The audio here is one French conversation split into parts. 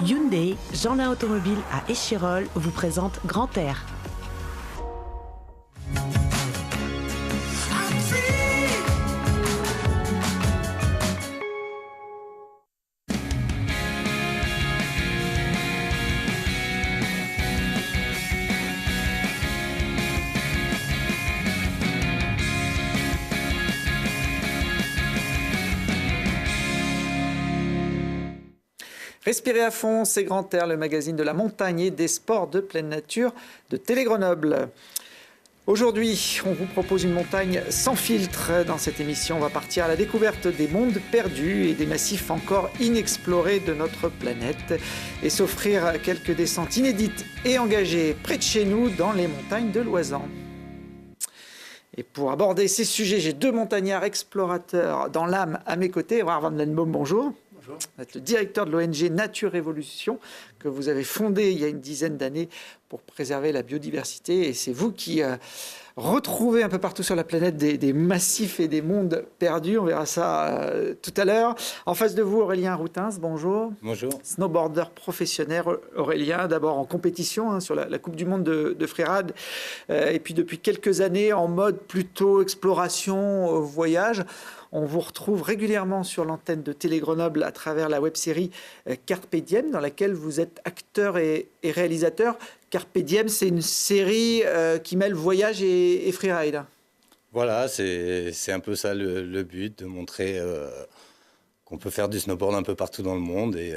Hyundai, Jeanlin Automobile à Échirolles vous présente Grand Air. Respirez à fond, c'est Grand Air, le magazine de la montagne et des sports de pleine nature de Télé Grenoble. Aujourd'hui, on vous propose une montagne sans filtre. Dans cette émission, on va partir à la découverte des mondes perdus et des massifs encore inexplorés de notre planète et s'offrir quelques descentes inédites et engagées près de chez nous dans les montagnes de l'Oisans. Et pour aborder ces sujets, j'ai deux montagnards explorateurs dans l'âme à mes côtés. Évrard Van Lenboom, bonjour. Bonjour. Vous êtes le directeur de l'ONG Nature Révolution que vous avez fondée il y a une dizaine d'années pour préserver la biodiversité. Et c'est vous qui retrouvez un peu partout sur la planète des massifs et des mondes perdus. On verra ça tout à l'heure. En face de vous, Aurélien Routins, bonjour. Bonjour. Snowboarder professionnel, Aurélien, d'abord en compétition sur la Coupe du Monde de freeride. Et puis depuis quelques années en mode plutôt exploration, voyage. On vous retrouve régulièrement sur l'antenne de Télé Grenoble à travers la web-série Carpe Diem, dans laquelle vous êtes acteur et réalisateur. Carpe Diem, c'est une série qui mêle voyage et freeride. Voilà, c'est un peu ça le but, de montrer qu'on peut faire du snowboard un peu partout dans le monde et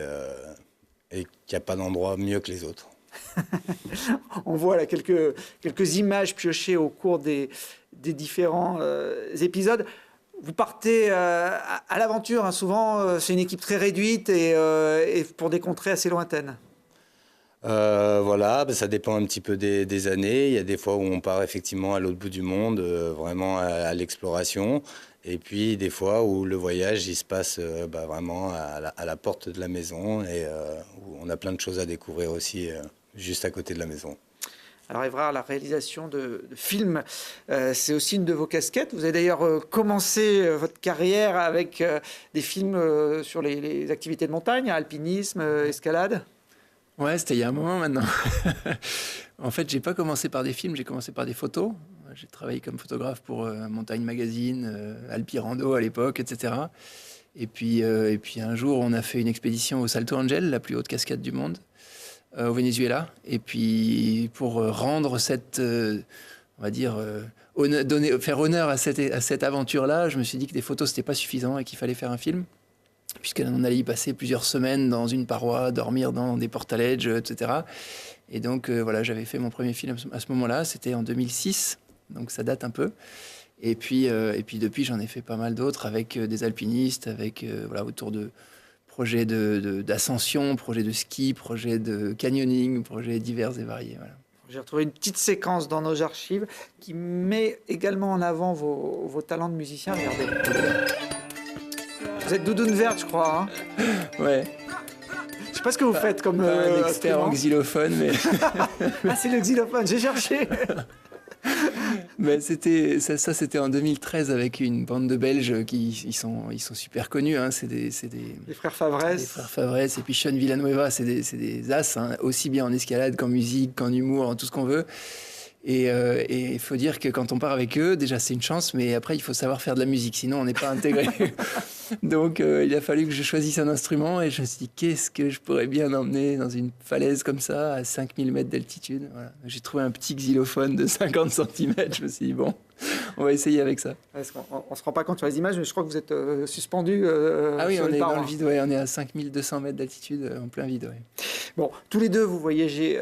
qu'il n'y a pas d'endroit mieux que les autres. On voit là quelques images piochées au cours des différents épisodes. Vous partez à l'aventure, hein. Souvent c'est une équipe très réduite et pour des contrées assez lointaines. Voilà, ça dépend un petit peu des années. Il y a des fois où on part effectivement à l'autre bout du monde, vraiment à l'exploration. Et puis des fois où le voyage il se passe vraiment à la porte de la maison et où on a plein de choses à découvrir aussi juste à côté de la maison. Alors Évrard, la réalisation de films, c'est aussi une de vos casquettes. Vous avez d'ailleurs commencé votre carrière avec des films sur les activités de montagne, alpinisme, escalade. Ouais, c'était il y a un moment maintenant. En fait, j'ai pas commencé par des films, j'ai commencé par des photos. J'ai travaillé comme photographe pour Montagne Magazine, Alpirando à l'époque, etc. Et puis un jour, on a fait une expédition au Salto Ángel, la plus haute cascade du monde, au Venezuela. Et puis, pour rendre cette, on va dire, faire honneur à cette aventure-là, je me suis dit que des photos, c'était pas suffisant et qu'il fallait faire un film. Puisqu'on allait y passer plusieurs semaines dans une paroi, dormir dans des portaledges, etc. Et donc, voilà, j'avais fait mon premier film à ce moment-là. C'était en 2006, donc ça date un peu. Et puis depuis, j'en ai fait pas mal d'autres avec des alpinistes, avec autour de projets d'ascension, projets de ski, projets de canyoning, projets divers et variés. Voilà. J'ai retrouvé une petite séquence dans nos archives qui met également en avant vos talents de musicien. Regardez. Vous êtes doudoune verte, je crois. Hein. Ouais. Je sais pas ce que vous faites comme un expert en xylophone, mais ah, c'est le xylophone, j'ai cherché. Mais c'était en 2013 avec une bande de Belges qui ils sont super connus. Hein. C'est des les frères Favresse. Les frères Favresse et puis Sean Villanueva, c'est des as, hein, aussi bien en escalade qu'en musique, qu'en humour, en tout ce qu'on veut. Et il faut dire que quand on part avec eux, déjà c'est une chance, mais après il faut savoir faire de la musique, sinon on n'est pas intégré. Donc il a fallu que je choisisse un instrument et je me suis dit qu'est-ce que je pourrais bien emmener dans une falaise comme ça à 5000 mètres d'altitude. Voilà. J'ai trouvé un petit xylophone de 50 cm, je me suis dit bon, on va essayer avec ça. On ne se rend pas compte sur les images, mais je crois que vous êtes suspendu. Ah oui, on est dans le vide, ouais, on est à 5200 mètres d'altitude, en plein vide. Ouais. Bon, tous les deux, vous voyagez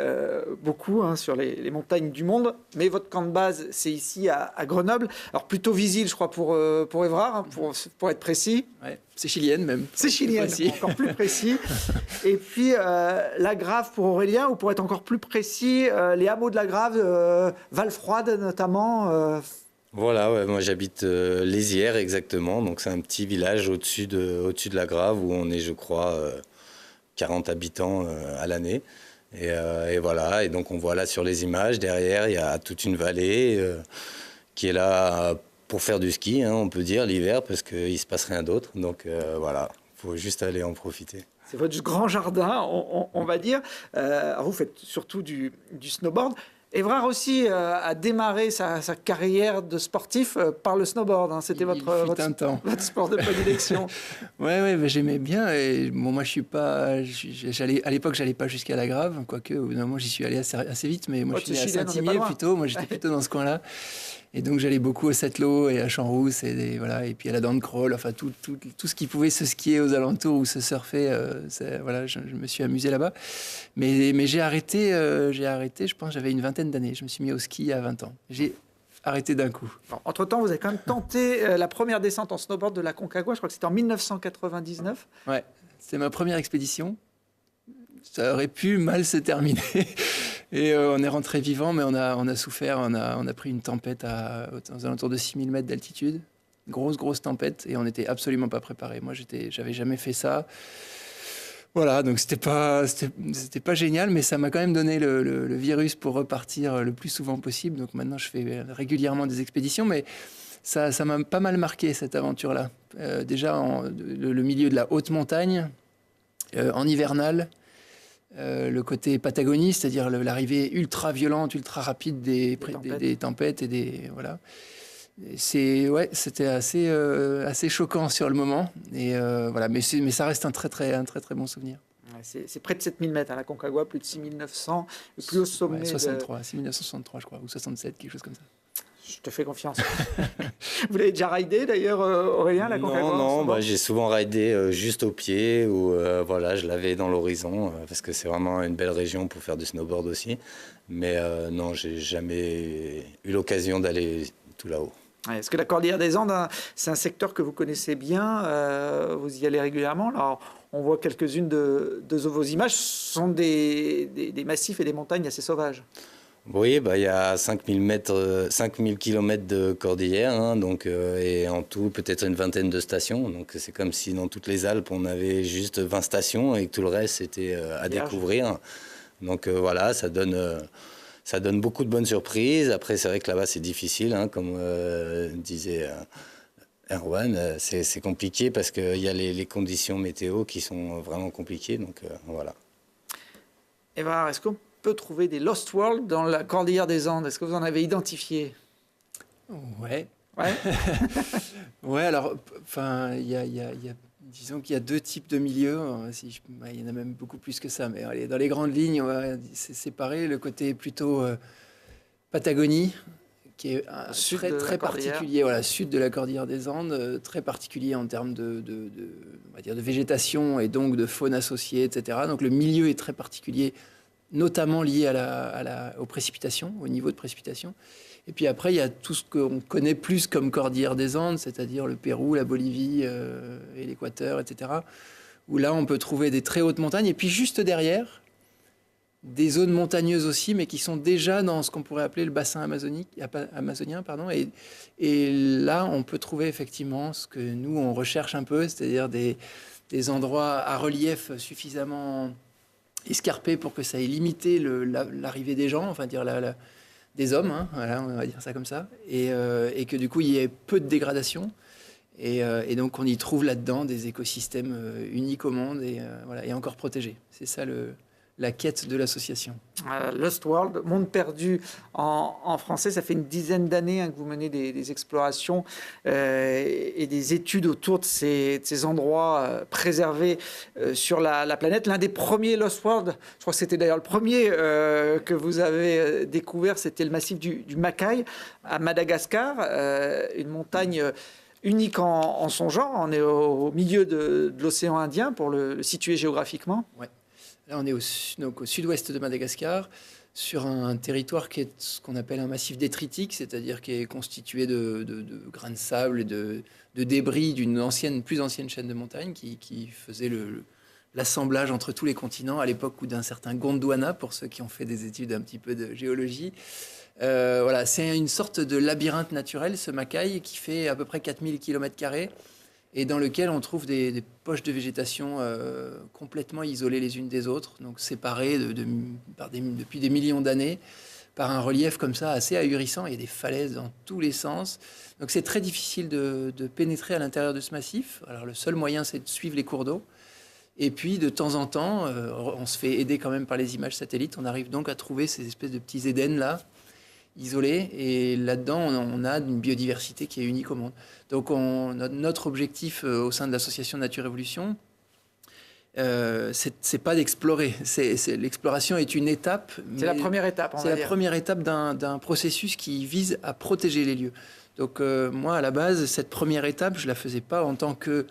beaucoup sur les montagnes du monde, mais votre camp de base, c'est ici à Grenoble. Alors plutôt Visil, je crois, pour Évrard, hein, pour être précis. Ouais, c'est chilienne même. C'est chilienne, encore plus précis. Et puis la Grave pour Aurélien, ou pour être encore plus précis, les hameaux de la Grave, Valfroide notamment. Voilà, ouais, moi j'habite Lézières exactement, donc c'est un petit village au-dessus de la Grave où on est, je crois, 40 habitants à l'année. Et voilà, et donc on voit là sur les images, derrière il y a toute une vallée qui est là pour faire du ski, hein, on peut dire, l'hiver, parce qu'il ne se passe rien d'autre. Donc voilà, faut juste aller en profiter. C'est votre grand jardin, on va dire. Alors vous faites surtout du snowboard. Évrard aussi a démarré sa carrière de sportif par le snowboard. Hein. C'était votre sport de prédilection. Ouais, mais j'aimais bien. Et bon, moi, à l'époque, j'allais pas jusqu'à la Grave, quoique au bout d'un moment, j'y suis allé assez vite. Mais moi, je suis né à Saint-Imier plutôt. Moi, j'étais plutôt dans ce coin-là. Et donc, j'allais beaucoup au Settlo et à Champs-Rousse et puis à la Dent Crawl, enfin tout ce qui pouvait se skier aux alentours ou se surfer. Je me suis amusé là-bas. Mais j'ai arrêté, je pense, j'avais une vingtaine d'années. Je me suis mis au ski à 20 ans. J'ai arrêté d'un coup. Entre-temps, vous avez quand même tenté la première descente en snowboard de la Concagua. Je crois que c'était en 1999. Ouais, c'était ma première expédition. Ça aurait pu mal se terminer. Et on est rentré vivant, mais on a souffert. On a pris une tempête aux alentours de 6000 mètres d'altitude. Grosse tempête. Et on n'était absolument pas préparés. Moi, j'avais jamais fait ça. Voilà, donc c'était pas génial, mais ça m'a quand même donné le virus pour repartir le plus souvent possible. Donc maintenant, je fais régulièrement des expéditions, mais ça m'a pas mal marqué, cette aventure-là. Déjà, le milieu de la haute montagne, en hivernal, le côté Patagonie, c'est-à-dire l'arrivée ultra violente, ultra rapide des tempêtes et voilà. C'était assez choquant sur le moment. Et voilà, mais ça reste un très bon souvenir. C'est près de 7000 mètres à la Concagua, plus de 6900, le plus haut sommet. 6963, je crois, ou 67, quelque chose comme ça. Je te fais confiance. Vous l'avez déjà ridé d'ailleurs, Aurélien, la Concagua? Non, j'ai souvent ridé juste au pied ou je l'avais dans l'horizon parce que c'est vraiment une belle région pour faire du snowboard aussi. Mais non, j'ai jamais eu l'occasion d'aller tout là-haut. Est-ce que la Cordillère des Andes, c'est un secteur que vous connaissez bien? Vous y allez régulièrement? Alors, on voit quelques-unes de vos images. Ce sont des massifs et des montagnes assez sauvages. Oui, il y a 5000 km de cordillère, hein, donc, et en tout peut-être une vingtaine de stations. Donc c'est comme si dans toutes les Alpes, on avait juste 20 stations et que tout le reste, c'était à découvrir. Donc voilà, ça donne beaucoup de bonnes surprises. Après, c'est vrai que là-bas, c'est difficile, hein, comme disait Erwan. C'est compliqué parce qu'il y a les conditions météo qui sont vraiment compliquées. Donc voilà. Évrard, est-ce qu'on peut trouver des Lost World dans la Cordillère des Andes? Est-ce que vous en avez identifié? Ouais. Ouais, alors, enfin, disons qu'il y a deux types de milieux. Il y en a même beaucoup plus que ça. Mais allez, dans les grandes lignes, on va séparer le côté plutôt Patagonie, qui est très particulier, voilà, sud de la Cordillère des Andes, très particulier en termes on va dire de végétation et donc de faune associée, etc. Donc le milieu est très particulier, notamment lié aux précipitations, au niveau de précipitation. Et puis après, il y a tout ce qu'on connaît plus comme Cordillère des Andes, c'est-à-dire le Pérou, la Bolivie et l'Équateur, etc., où là, on peut trouver des très hautes montagnes. Et puis juste derrière, des zones montagneuses aussi, mais qui sont déjà dans ce qu'on pourrait appeler le bassin amazonien. Et là, on peut trouver effectivement ce que nous, on recherche un peu, c'est-à-dire des endroits à relief suffisamment escarpé pour que ça ait limité l'arrivée des gens, enfin dire des hommes, hein, voilà, on va dire ça comme ça, et que du coup il y ait peu de dégradation, et donc on y trouve là-dedans des écosystèmes uniques au monde et encore protégés. C'est ça la quête de l'association. Lost World, monde perdu en français, ça fait une dizaine d'années que vous menez des explorations et des études autour de ces endroits préservés sur la planète. L'un des premiers Lost World, je crois que c'était d'ailleurs le premier que vous avez découvert, c'était le massif du Macaï à Madagascar, une montagne unique en son genre. On est au milieu de l'océan Indien pour le situer géographiquement. Ouais. Là, on est au sud-ouest de Madagascar, sur un territoire qui est ce qu'on appelle un massif détritique, c'est-à-dire qui est constitué de grains de sable et de débris d'une plus ancienne chaîne de montagnes qui faisait l'assemblage entre tous les continents à l'époque ou d'un certain Gondwana, pour ceux qui ont fait des études un petit peu de géologie. Voilà, c'est une sorte de labyrinthe naturel, ce Macaï, qui fait à peu près 4000 km². Et dans lequel on trouve des poches de végétation complètement isolées les unes des autres, donc séparées depuis des millions d'années, par un relief comme ça assez ahurissant. Il y a des falaises dans tous les sens. Donc c'est très difficile de pénétrer à l'intérieur de ce massif. Alors le seul moyen, c'est de suivre les cours d'eau. Et puis de temps en temps, on se fait aider quand même par les images satellites. On arrive donc à trouver ces espèces de petits Éden là, isolés. Et là-dedans, on a une biodiversité qui est unique au monde. Donc notre objectif au sein de l'association Nature Évolution, c'est pas d'explorer. L'exploration est une étape. C'est la première étape, C'est la première étape d'un processus qui vise à protéger les lieux. Donc moi, à la base, cette première étape, je la faisais pas en tant que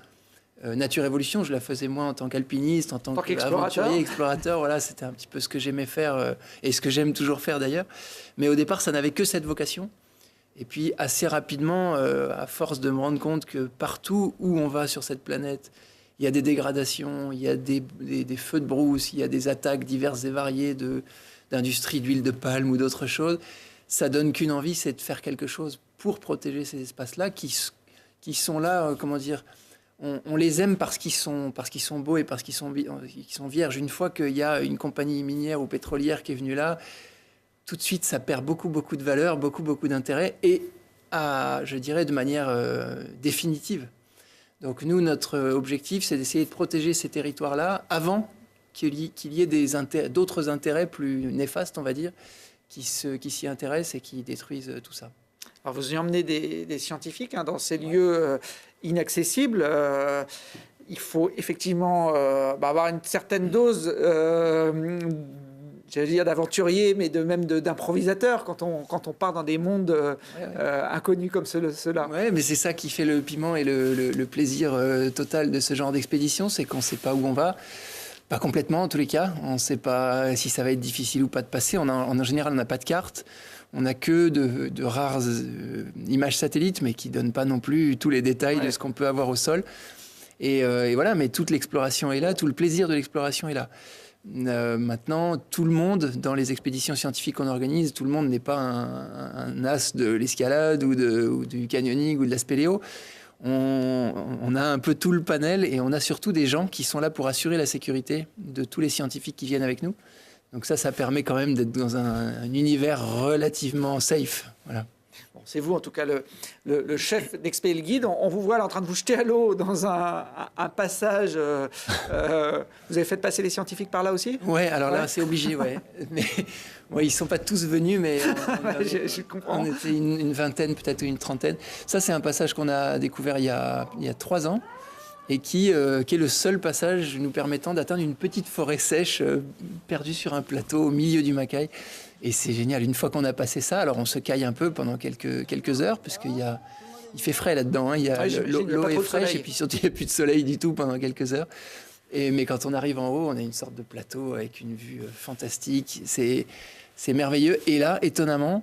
Nature Évolution, je la faisais moi en tant qu'alpiniste, en tant qu'aventurier, explorateur. Voilà, c'était un petit peu ce que j'aimais faire et ce que j'aime toujours faire d'ailleurs. Mais au départ, ça n'avait que cette vocation. Et puis assez rapidement, à force de me rendre compte que partout où on va sur cette planète, il y a des dégradations, il y a des feux de brousse, il y a des attaques diverses et variées d'industries d'huile de palme ou d'autres choses. Ça donne qu'une envie, c'est de faire quelque chose pour protéger ces espaces-là qui sont là, comment dire, on les aime parce qu'ils sont beaux et parce qu'ils sont vierges. Une fois qu'il y a une compagnie minière ou pétrolière qui est venue là, tout de suite, ça perd beaucoup de valeur, beaucoup d'intérêt et, je dirais, de manière définitive. Donc nous, notre objectif, c'est d'essayer de protéger ces territoires-là avant qu'il y ait d'autres intérêts plus néfastes, on va dire, qui s'y intéressent et qui détruisent tout ça. Alors vous y emmenez des scientifiques dans ces lieux inaccessibles. Il faut effectivement avoir une certaine dose, j'allais dire d'aventurier, mais même d'improvisateur quand on part dans des mondes inconnus comme ceux-là. Oui, mais c'est ça qui fait le piment et le plaisir total de ce genre d'expédition, c'est qu'on ne sait pas où on va. Pas complètement, en tous les cas. On ne sait pas si ça va être difficile ou pas de passer. En général, on n'a pas de carte. On n'a que de rares images satellites, mais qui ne donnent pas non plus tous les détails de ce qu'on peut avoir au sol. Et voilà, mais toute l'exploration est là, tout le plaisir de l'exploration est là. Maintenant, tout le monde, dans les expéditions scientifiques qu'on organise, tout le monde n'est pas un as de l'escalade ou du canyoning ou de la spéléo. On a un peu tout le panel et on a surtout des gens qui sont là pour assurer la sécurité de tous les scientifiques qui viennent avec nous. Donc ça permet quand même d'être dans un univers relativement safe. Voilà. Bon, c'est vous, en tout cas, le chef d'Expé le Guide. On vous voit là en train de vous jeter à l'eau dans un passage. Vous avez fait passer les scientifiques par là aussi ? Oui, alors là, c'est obligé, ouais. Mais ils ne sont pas tous venus, mais je comprends. On était une vingtaine, peut-être une trentaine. Ça, c'est un passage qu'on a découvert il y a 3 ans. Et qui est le seul passage nous permettant d'atteindre une petite forêt sèche perdue sur un plateau au milieu du Macaï. Et c'est génial. Une fois qu'on a passé ça, alors on se caille un peu pendant quelques heures, parce il fait frais là-dedans. Hein. L'eau est fraîche et puis surtout il n'y a plus de soleil du tout pendant quelques heures. Mais quand on arrive en haut, on a une sorte de plateau avec une vue fantastique. C'est merveilleux. Et là, étonnamment,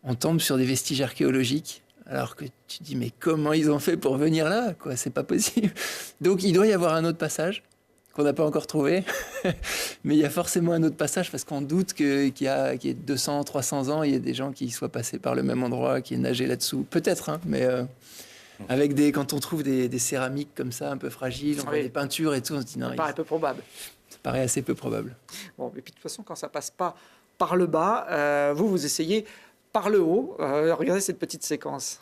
on tombe sur des vestiges archéologiques. Alors que tu te dis, mais comment ils ont fait pour venir là, quoi ? C'est pas possible. Donc, il doit y avoir un autre passage qu'on n'a pas encore trouvé. Mais il y a forcément un autre passage parce qu'on doute qu'il y ait 200, 300 ans, il y ait des gens qui soient passés par le même endroit, qui aient nagé là-dessous. Peut-être, hein, mais quand on trouve des céramiques comme ça, un peu fragiles, on voit des peintures et tout, on se dit non. Ça paraît peu probable. Ça paraît assez peu probable. Bon, et puis de toute façon, quand ça passe pas par le bas, vous essayez par le haut. Regardez cette petite séquence.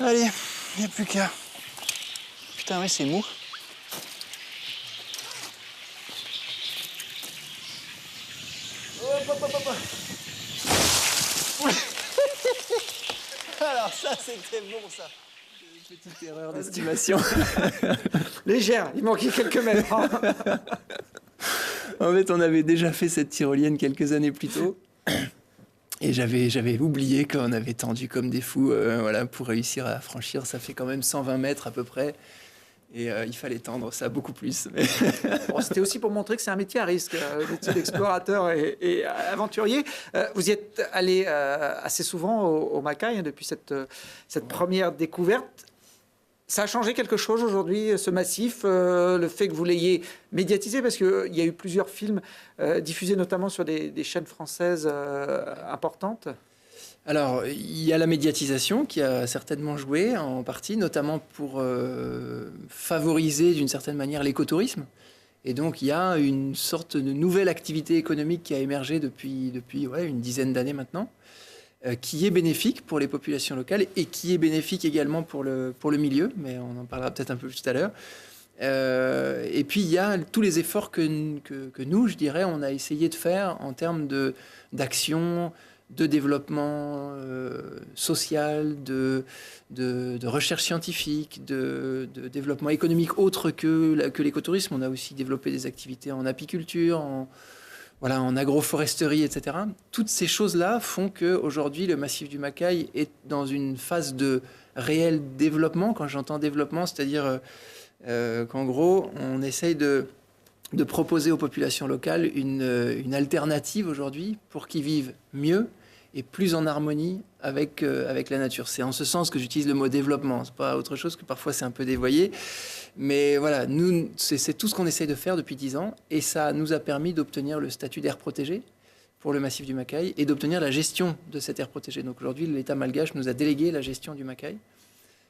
Allez, il n'y a plus qu'à. Putain, oui, c'est mou. Alors ça, c'était bon, ça. Petite erreur d'estimation. Légère, il manquait quelques mètres. Hein. En fait, on avait déjà fait cette tyrolienne quelques années plus tôt. Et j'avais oublié qu'on avait tendu comme des fous pour réussir à franchir. Ça fait quand même 120 mètres à peu près. Et il fallait tendre ça beaucoup plus. Mais... Bon, c'était aussi pour montrer que c'est un métier à risque, le métier d'explorateur et aventurier. Vous y êtes allé assez souvent au Macaï depuis cette première découverte. Ça a changé quelque chose aujourd'hui, ce massif, le fait que vous l'ayez médiatisé, parce qu'il y a eu plusieurs films diffusés notamment sur des chaînes françaises importantes. Alors, il y a la médiatisation qui a certainement joué en partie, notamment pour favoriser d'une certaine manière l'écotourisme Et donc, il y a une sorte de nouvelle activité économique qui a émergé depuis une dizaine d'années maintenant, qui est bénéfique pour les populations locales et qui est bénéfique également pour le milieu, mais on en parlera peut-être un peu plus tout à l'heure. Et puis, il y a tous les efforts que nous, je dirais, on a essayé de faire en termes d'action, de développement social, de recherche scientifique, de développement économique autre que l'écotourisme. On a aussi développé des activités en apiculture, en agroforesterie, etc. Toutes ces choses-là font qu'aujourd'hui, le massif du Macail est dans une phase de réel développement. Quand j'entends développement, c'est-à-dire qu'en gros, on essaye de proposer aux populations locales une alternative aujourd'hui pour qu'ils vivent mieux et plus en harmonie avec la nature. C'est en ce sens que j'utilise le mot développement. C'est pas autre chose que parfois c'est un peu dévoyé. Mais voilà, nous, c'est tout ce qu'on essaye de faire depuis 10 ans. Et ça nous a permis d'obtenir le statut d'aire protégée pour le massif du Macail et d'obtenir la gestion de cette aire protégée. Donc aujourd'hui, l'État malgache nous a délégué la gestion du Macail.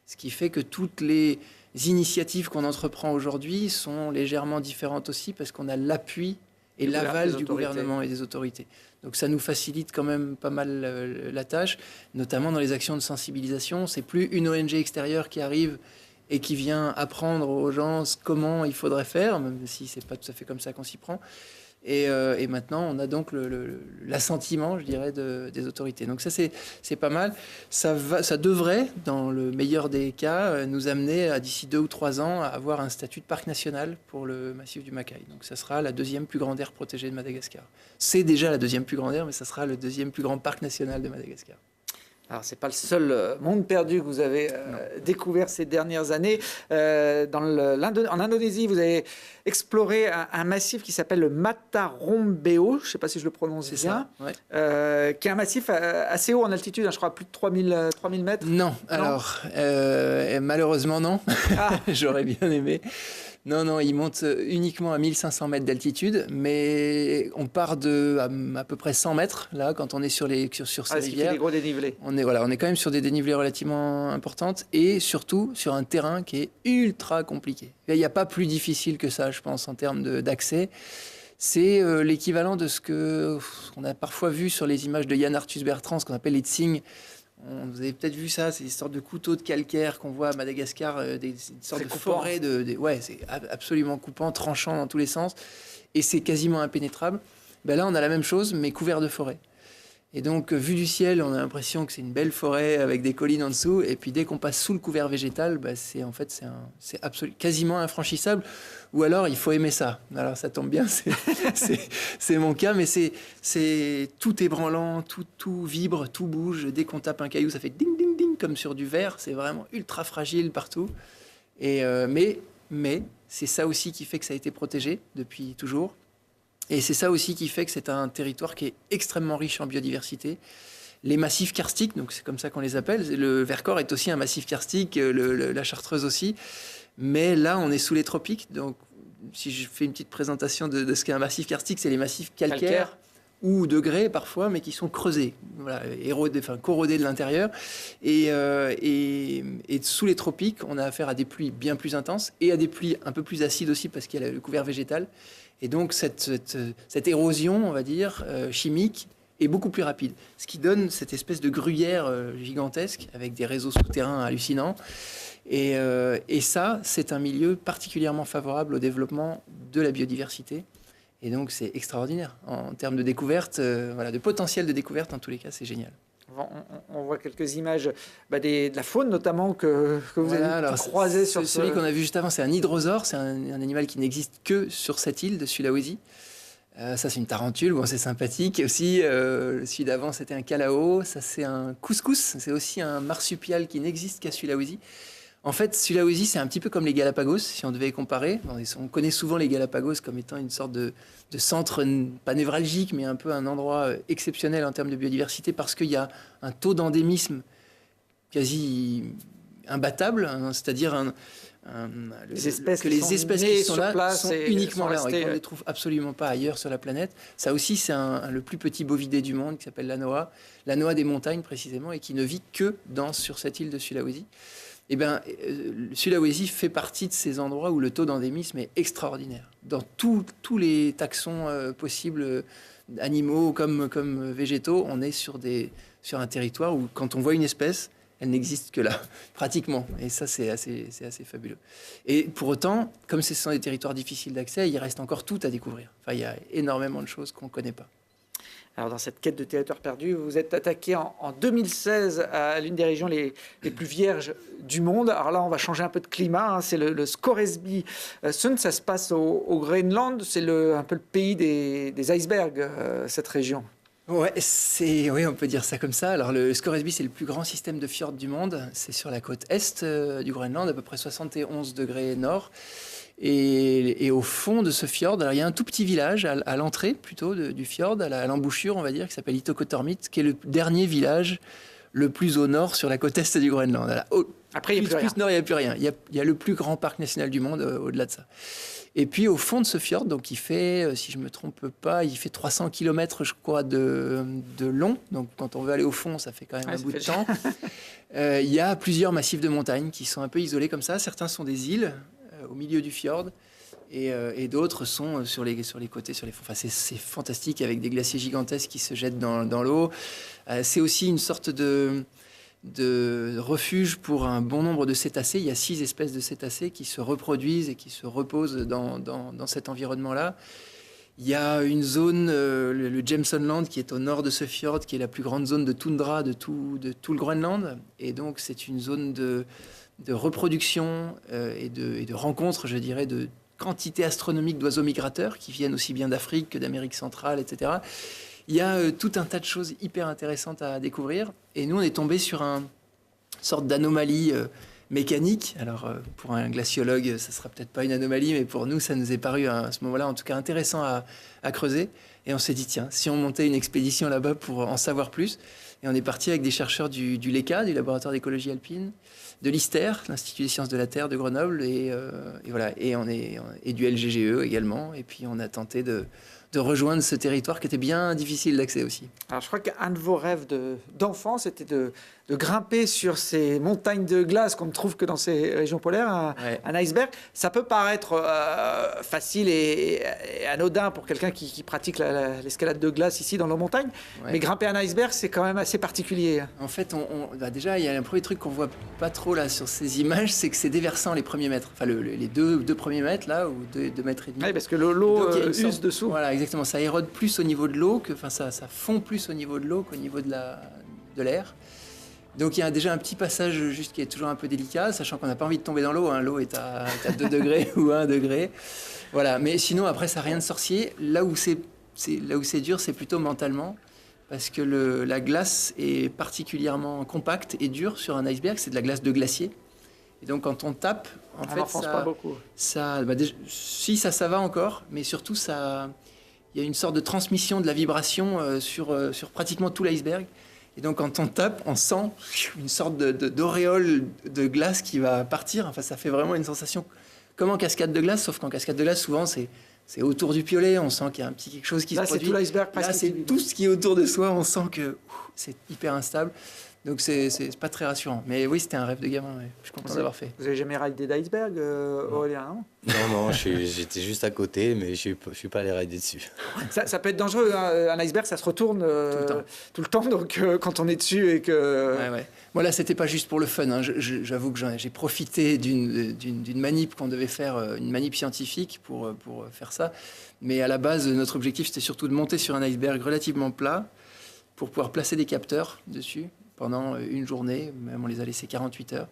Ce qui fait que toutes les initiatives qu'on entreprend aujourd'hui sont légèrement différentes aussi parce qu'on a l'appui et l'aval du gouvernement et des autorités. Donc ça nous facilite quand même pas mal la tâche, notamment dans les actions de sensibilisation. C'est plus une ONG extérieure qui arrive et qui vient apprendre aux gens comment il faudrait faire, même si c'est pas tout à fait comme ça qu'on s'y prend. Et maintenant, on a donc l'assentiment, je dirais, des autorités. Donc ça, c'est pas mal. Ça devrait, dans le meilleur des cas, nous amener à d'ici 2 ou 3 ans à avoir un statut de parc national pour le massif du Macail. Donc ça sera la 2e plus grande aire protégée de Madagascar. C'est déjà la 2e plus grande aire, mais ça sera le 2e plus grand parc national de Madagascar. Alors, ce n'est pas le seul monde perdu que vous avez découvert ces dernières années. En Indonésie, vous avez exploré un massif qui s'appelle le Matarombeo, je ne sais pas si je le prononce bien, ouais. Qui est un massif assez haut en altitude, je crois plus de 3000 mètres. Non, alors, malheureusement non, j'aurais bien aimé. Non, il monte uniquement à 1500 mètres d'altitude, mais on part à peu près 100 mètres, là, quand on est sur ces rivières. Il fait des gros dénivelés. On est quand même sur des dénivelés relativement importantes et surtout sur un terrain qui est ultra compliqué. Il n'y a pas plus difficile que ça, je pense, en termes d'accès. C'est l'équivalent de ce qu'on a parfois vu sur les images de Yann Arthus Bertrand, ce qu'on appelle les tsing. Vous avez peut-être vu ça, c'est des sortes de couteaux de calcaire qu'on voit à Madagascar, des sortes de forêts. Ouais, c'est absolument coupant, tranchant dans tous les sens. Et c'est quasiment impénétrable. Ben là, on a la même chose, mais couvert de forêt. Et donc, vu du ciel, on a l'impression que c'est une belle forêt avec des collines en dessous. Et puis, dès qu'on passe sous le couvert végétal, ben c'est quasiment infranchissable. Ou alors, il faut aimer ça. Alors, ça tombe bien, c'est mon cas. Mais tout est branlant, tout vibre, tout bouge. Dès qu'on tape un caillou, ça fait ding, ding, ding, comme sur du verre. C'est vraiment ultra fragile partout. Mais c'est ça aussi qui fait que ça a été protégé depuis toujours. Et c'est ça aussi qui fait que c'est un territoire qui est extrêmement riche en biodiversité. Les massifs karstiques, donc c'est comme ça qu'on les appelle. Le Vercors est aussi un massif karstique, la Chartreuse aussi. Mais là, on est sous les tropiques. Donc, si je fais une petite présentation de ce qu'est un massif karstique, c'est les massifs calcaires ou de grès parfois, mais qui sont creusés, corrodés de l'intérieur. Et sous les tropiques, on a affaire à des pluies bien plus intenses et à des pluies un peu plus acides aussi parce qu'il y a le couvert végétal. Et donc, cette érosion, on va dire, chimique, est beaucoup plus rapide. Ce qui donne cette espèce de gruyère gigantesque avec des réseaux souterrains hallucinants. Et ça, c'est un milieu particulièrement favorable au développement de la biodiversité. Et donc, c'est extraordinaire. En termes de découverte, de potentiel de découverte, en tous les cas, c'est génial. On voit quelques images de la faune notamment que vous avez croisé sur celui qu'on a vu juste avant, c'est un hydrosaure, c'est un animal qui n'existe que sur cette île de Sulawesi. Ça, c'est une tarentule, bon, c'est sympathique. Et aussi, celui d'avant, c'était un calao. Ça, c'est un couscous. C'est aussi un marsupial qui n'existe qu'à Sulawesi. En fait, Sulawesi, c'est un petit peu comme les Galapagos, si on devait comparer. On connaît souvent les Galapagos comme étant une sorte de centre, pas névralgique, mais un peu un endroit exceptionnel en termes de biodiversité, parce qu'il y a un taux d'endémisme quasi imbattable, hein, c'est-à-dire les espèces qui sont là sont uniquement là, et qu'on ne les trouve trouve absolument pas ailleurs sur la planète. Ça aussi, c'est le plus petit bovidé du monde qui s'appelle l'anoa des montagnes précisément, et qui ne vit que sur cette île de Sulawesi. Eh bien, le Sulawesi fait partie de ces endroits où le taux d'endémisme est extraordinaire. Dans tous les taxons possibles, animaux comme végétaux, on est sur un territoire où, quand on voit une espèce, elle n'existe que là, pratiquement. Et ça, c'est assez fabuleux. Et pour autant, comme ce sont des territoires difficiles d'accès, il reste encore tout à découvrir. Enfin, il y a énormément de choses qu'on ne connaît pas. Alors, dans cette quête de territoire perdu, vous vous êtes attaqué en 2016 à l'une des régions les plus vierges du monde. Alors là, on va changer un peu de climat. Hein. C'est le Scoresby Sund. Ça se passe au Groenland. C'est un peu le pays des icebergs, cette région. Ouais, oui, on peut dire ça comme ça. Alors, le Scoresby, c'est le plus grand système de fjords du monde. C'est sur la côte est du Groenland, à peu près 71 degrés nord. Et au fond de ce fjord, alors il y a un tout petit village à l'entrée plutôt du fjord, à l'embouchure, on va dire, qui s'appelle Itokotormit, qui est le dernier village le plus au nord sur la côte est du Groenland. Alors, après, il n'y a plus rien. Plus nord, il n'y a plus rien. Il y a le plus grand parc national du monde au-delà de ça. Et puis au fond de ce fjord, donc il fait, si je ne me trompe pas, il fait 300 km, je crois, de long. Donc quand on veut aller au fond, ça fait quand même un bout de temps. Il y a plusieurs massifs de montagnes qui sont un peu isolés comme ça. Certains sont des îles au milieu du fjord, et d'autres sont sur les côtés, sur les fonds. Enfin, c'est fantastique, avec des glaciers gigantesques qui se jettent dans l'eau. C'est aussi une sorte de refuge pour un bon nombre de cétacés. Il y a 6 espèces de cétacés qui se reproduisent et qui se reposent dans cet environnement-là. Il y a une zone, le Jameson Land, qui est au nord de ce fjord, qui est la plus grande zone de toundra de tout le Groenland. Et donc, c'est une zone de reproduction et de rencontres, je dirais, de quantité astronomique d'oiseaux migrateurs qui viennent aussi bien d'Afrique que d'Amérique centrale, etc. Il y a tout un tas de choses hyper intéressantes à découvrir. Et nous, on est tombé sur une sorte d'anomalie mécanique. Alors, pour un glaciologue, ça ne sera peut-être pas une anomalie, mais pour nous, ça nous est paru à ce moment-là, en tout cas, intéressant à creuser. Et on s'est dit, tiens, si on montait une expédition là-bas pour en savoir plus. Et on est parti avec des chercheurs du LECA, du laboratoire d'écologie alpine, de l'ISTER, l'Institut des sciences de la Terre de Grenoble, et voilà, et du LGGE également. Et puis on a tenté de rejoindre ce territoire qui était bien difficile d'accès aussi. Alors je crois qu'un de vos rêves d'enfant, c'était de grimper sur ces montagnes de glace qu'on ne trouve que dans ces régions polaires, un iceberg. Ça peut paraître facile et anodin pour quelqu'un qui pratique l'escalade de glace ici dans nos montagnes, mais grimper un iceberg, c'est quand même assez particulier. En fait, déjà, il y a un premier truc qu'on voit pas trop là sur ces images, c'est que c'est déversant les premiers mètres. Enfin, les deux premiers mètres là, ou 2 mètres et demi. Oui, parce que l'eau use dessous. Voilà, exactement. Ça érode plus au niveau de l'eau, ça fond plus au niveau de l'eau qu'au niveau de l'air. Donc il y a déjà un petit passage juste qui est toujours un peu délicat, sachant qu'on n'a pas envie de tomber dans l'eau. Hein. L'eau est à 2 degrés ou 1 degré. Voilà. Mais sinon, après, ça n'a rien de sorcier. Là où c'est dur, c'est plutôt mentalement. Parce que la glace est particulièrement compacte et dure sur un iceberg. C'est de la glace de glacier. Et donc quand on tape, en fait, pas beaucoup. Ça va encore. Mais surtout, il y a une sorte de transmission de la vibration sur pratiquement tout l'iceberg. Et donc, quand on tape, on sent une sorte d'auréole de glace qui va partir. Enfin, ça fait vraiment une sensation comme en cascade de glace, sauf qu'en cascade de glace, souvent, c'est autour du piolet. On sent qu'il y a un petit quelque chose qui se produit. Là, c'est tout l'iceberg presque. Là, c'est tout ce qui est autour de soi. On sent que c'est hyper instable. Donc, c'est pas très rassurant. Mais oui, c'était un rêve de gamin. Ouais. Je suis content d'avoir fait. Vous n'avez jamais raidé d'iceberg, Aurélien, non? Non, j'étais juste à côté, mais je ne suis pas allé raider dessus. Ça peut être dangereux. Hein. Un iceberg, ça se retourne tout le temps. Donc, quand on est dessus et que... Ouais. Moi, là, c'était pas juste pour le fun. Hein. J'avoue que j'ai profité d'une manip qu'on devait faire, une manip scientifique pour faire ça. Mais à la base, notre objectif, c'était surtout de monter sur un iceberg relativement plat pour pouvoir placer des capteurs dessus pendant une journée, même on les a laissés 48 heures,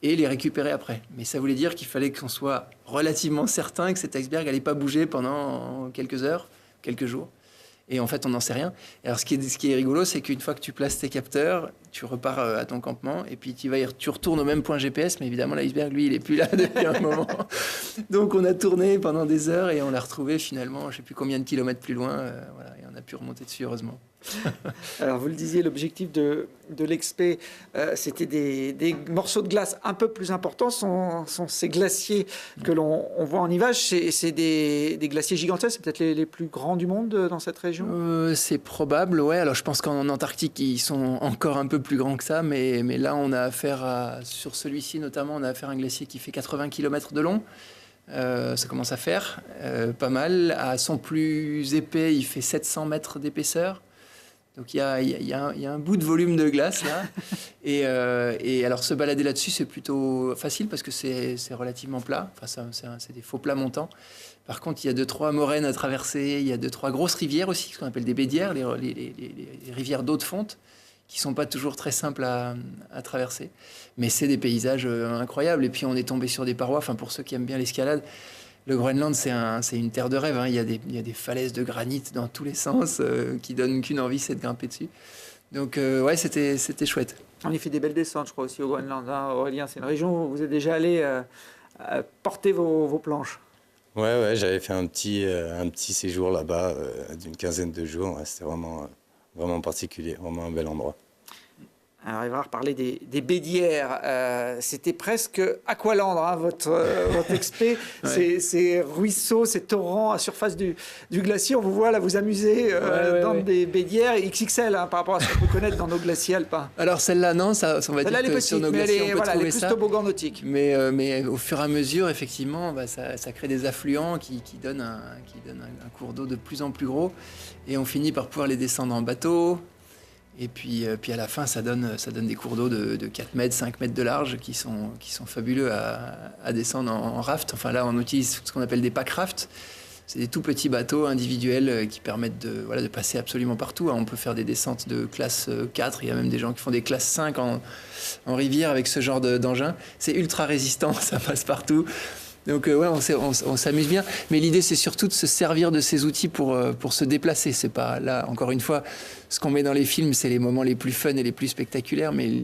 et les récupérer après. Mais ça voulait dire qu'il fallait qu'on soit relativement certain que cet iceberg n'allait pas bouger pendant quelques heures, quelques jours. Et en fait, on n'en sait rien. Alors, ce qui est rigolo, c'est qu'une fois que tu places tes capteurs, tu repars à ton campement, et puis tu retournes au même point GPS, mais évidemment, l'iceberg, lui, il n'est plus là depuis un moment. Donc, on a tourné pendant des heures, et on l'a retrouvé finalement, je ne sais plus combien de kilomètres plus loin, voilà, et on a pu remonter dessus, heureusement. Alors, vous le disiez, l'objectif de l'Expé, c'était des morceaux de glace un peu plus importants. Sont ces glaciers que l'on voit en Ivage, c'est des glaciers gigantesques, c'est peut-être les plus grands du monde dans cette région. C'est probable, ouais. Alors, je pense qu'en Antarctique, ils sont encore un peu plus grands que ça, mais là, on a affaire sur celui-ci notamment, on a affaire à un glacier qui fait 80 km de long. Ça commence à faire pas mal. À son plus épais, il fait 700 mètres d'épaisseur. Donc il y a un bout de volume de glace là. Et alors se balader là-dessus, c'est plutôt facile parce que c'est relativement plat. Enfin, c'est des faux plats montants. Par contre, il y a 2-3 moraines à traverser. Il y a 2-3 grosses rivières aussi, ce qu'on appelle des bédières, les rivières d'eau de fonte, qui sont pas toujours très simples à traverser. Mais c'est des paysages incroyables. Et puis on est tombé sur des parois. Enfin, pour ceux qui aiment bien l'escalade, le Groenland, c'est une terre de rêve. Hein. Il y a des falaises de granit dans tous les sens qui donnent qu'une envie, c'est de grimper dessus. Donc, ouais, c'était chouette. On y fait des belles descentes, je crois, aussi au Groenland. Hein. Aurélien, c'est une région où vous êtes déjà allé porter vos planches. Ouais, j'avais fait un petit séjour là-bas d'une quinzaine de jours. Ouais, c'était vraiment particulier, vraiment un bel endroit. Alors, il va reparler des bédières. C'était presque Aqualand, hein, votre expé. Ouais. Ces ruisseaux, ces torrents à surface du glacier. On vous voit là vous amuser dans des bédières XXL par rapport à ce qu'on peut connaître dans nos glaciers alpins. Alors celle-là, non, ça on va dire que sur nos glaciers, on peut trouver ça. Toboggan nautique. Mais au fur et à mesure, effectivement, ça crée des affluents qui donnent un cours d'eau de plus en plus gros. Et on finit par pouvoir les descendre en bateau. Et puis à la fin, ça donne des cours d'eau de 4 mètres, 5 mètres de large qui sont fabuleux à descendre en raft. Enfin là, on utilise ce qu'on appelle des pack rafts. C'est des tout petits bateaux individuels qui permettent de passer absolument partout. On peut faire des descentes de classe 4. Il y a même des gens qui font des classes 5 en rivière avec ce genre d'engin. C'est ultra résistant, ça passe partout. Donc ouais, on s'amuse bien, mais l'idée c'est surtout de se servir de ces outils pour se déplacer. C'est pas là, encore une fois, ce qu'on met dans les films, c'est les moments les plus fun et les plus spectaculaires, mais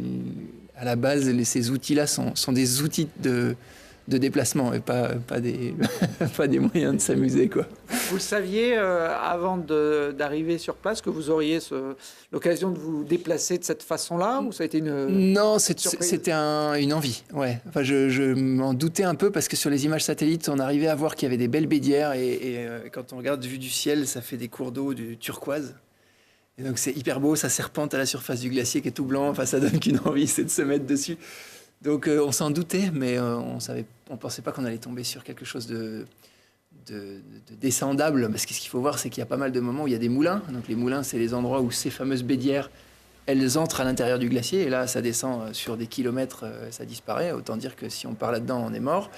à la base, ces outils-là sont des outils de déplacement et pas des moyens de s'amuser, quoi. Vous le saviez avant d'arriver sur place que vous auriez l'occasion de vous déplacer de cette façon-là, ou ça a été une Non, c'était une envie. Ouais. Enfin, je m'en doutais un peu parce que sur les images satellites, on arrivait à voir qu'il y avait des belles bédières et quand on regarde vue du ciel, ça fait des cours d'eau du turquoise. Et donc c'est hyper beau, ça serpente à la surface du glacier qui est tout blanc. Enfin, ça donne qu'une envie, c'est de se mettre dessus. Donc on s'en doutait, mais on pensait pas qu'on allait tomber sur quelque chose de descendable, parce que ce qu'il faut voir, c'est qu'il y a pas mal de moments où il y a des moulins. Donc les moulins, c'est les endroits où ces fameuses bédières, elles entrent à l'intérieur du glacier, et là, ça descend sur des kilomètres, ça disparaît. Autant dire que si on part là-dedans, on est mort.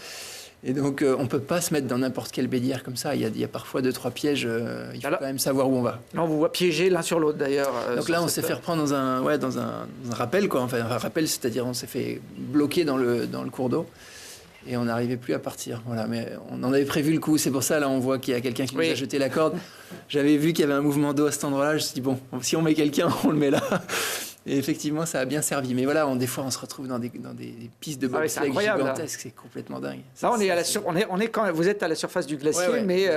Et donc, on peut pas se mettre dans n'importe quelle bédière comme ça. Il y a parfois 2-3 pièges. Il faut quand même savoir où on va. Là, on vous voit piéger l'un sur l'autre, d'ailleurs. Donc là, on s'est fait reprendre dans un rappel, quoi. Enfin, un rappel, c'est-à-dire on s'est fait bloquer dans le cours d'eau. Et on n'arrivait plus à partir. Voilà, mais on en avait prévu le coup. C'est pour ça, là, on voit qu'il y a quelqu'un qui nous a jeté la corde. J'avais vu qu'il y avait un mouvement d'eau à cet endroit-là. Je me suis dit, bon, si on met quelqu'un, on le met là. Et effectivement, ça a bien servi. Mais voilà, des fois, on se retrouve dans des pistes de bobsleigh gigantesques. C'est complètement dingue. Là, vous êtes à la surface du glacier, mais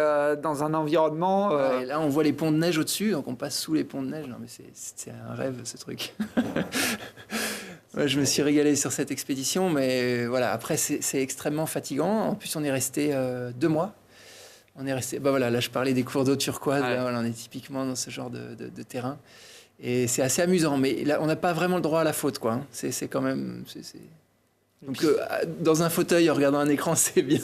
dans un environnement... Et là, on voit les ponts de neige au-dessus. Donc, on passe sous les ponts de neige. Non, mais c'est un rêve, ce truc. Ouais, je me suis régalé sur cette expédition, mais voilà, après c'est extrêmement fatigant. En plus, on est resté 2 mois. On est resté, là je parlais des cours d'eau turquoise, là, voilà, on est typiquement dans ce genre de terrain. Et c'est assez amusant, mais là on n'a pas vraiment le droit à la faute, quoi. Hein. C'est quand même... Donc dans un fauteuil en regardant un écran, c'est bien,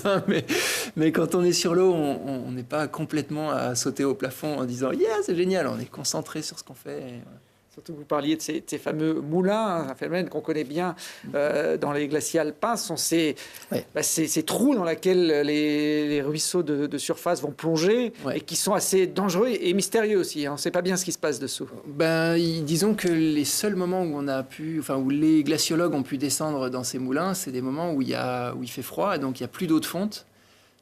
mais quand on est sur l'eau, on n'est pas complètement à sauter au plafond en disant « Yeah, c'est génial !» On est concentré sur ce qu'on fait. Et voilà. Surtout que vous parliez de ces fameux moulins, un phénomène qu'on connaît bien dans les glaciers alpins, sont ces trous dans lesquels les ruisseaux de surface vont plonger et qui sont assez dangereux et mystérieux aussi. On ne sait pas bien ce qui se passe dessous. Disons que les seuls moments où les glaciologues ont pu descendre dans ces moulins, c'est des moments où il fait froid et donc il n'y a plus d'eau de fonte.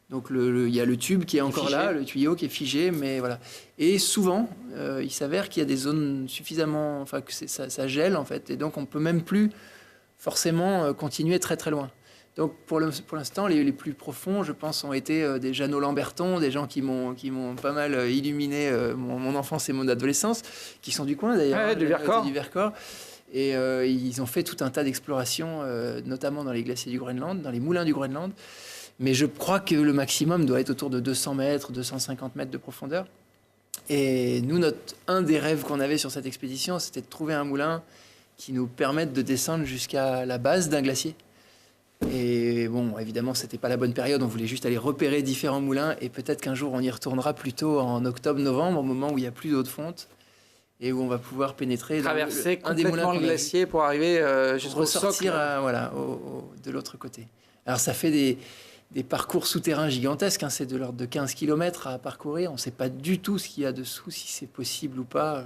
Donc il y a le tube qui est encore là, le tuyau qui est figé, mais voilà. Et souvent, il s'avère qu'il y a des zones suffisamment, que ça gèle en fait, et donc on peut même plus forcément continuer très très loin. Donc pour l'instant, les plus profonds, je pense, ont été des Jeannot Lamberton, des gens qui m'ont pas mal illuminé mon enfance et mon adolescence, qui sont du coin d'ailleurs, du Vercors. Du Vercors. Et ils ont fait tout un tas d'explorations, notamment dans les glaciers du Groenland, dans les moulins du Groenland. Mais je crois que le maximum doit être autour de 200 mètres, 250 mètres de profondeur. Et nous, un des rêves qu'on avait sur cette expédition, c'était de trouver un moulin qui nous permette de descendre jusqu'à la base d'un glacier. Et bon, évidemment, c'était pas la bonne période. On voulait juste aller repérer différents moulins. Et peut-être qu'un jour, on y retournera plutôt en octobre-novembre, au moment où il n'y a plus d'eau de fonte et où on va pouvoir pénétrer traverser un des moulins complètement le glacier pour arriver jusqu'au ressortir socle. De l'autre côté. Alors, ça fait des parcours souterrains gigantesques. C'est de l'ordre de 15 km à parcourir. On ne sait pas du tout ce qu'il y a dessous, si c'est possible ou pas.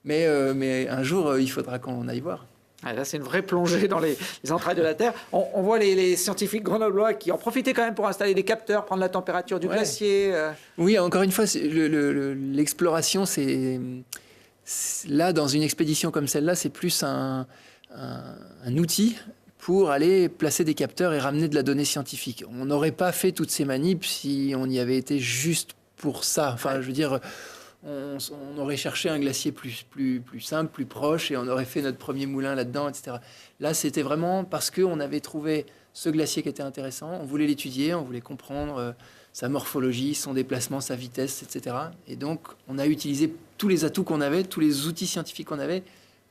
Mais un jour, il faudra qu'on aille voir. Ah, là, c'est une vraie plongée dans les entrailles de la Terre. On voit les scientifiques grenoblois qui en profitaient quand même pour installer des capteurs, prendre la température du glacier. Oui, encore une fois, l'exploration, c'est là, dans une expédition comme celle-là, c'est plus un outil pour aller placer des capteurs et ramener de la donnée scientifique. On n'aurait pas fait toutes ces manips si on y avait été juste pour ça. Enfin, je veux dire... On aurait cherché un glacier plus simple, plus proche, et on aurait fait notre premier moulin là-dedans, etc. Là, c'était vraiment parce qu'on avait trouvé ce glacier qui était intéressant. On voulait l'étudier, on voulait comprendre sa morphologie, son déplacement, sa vitesse, etc. Et donc, on a utilisé tous les atouts qu'on avait, tous les outils scientifiques qu'on avait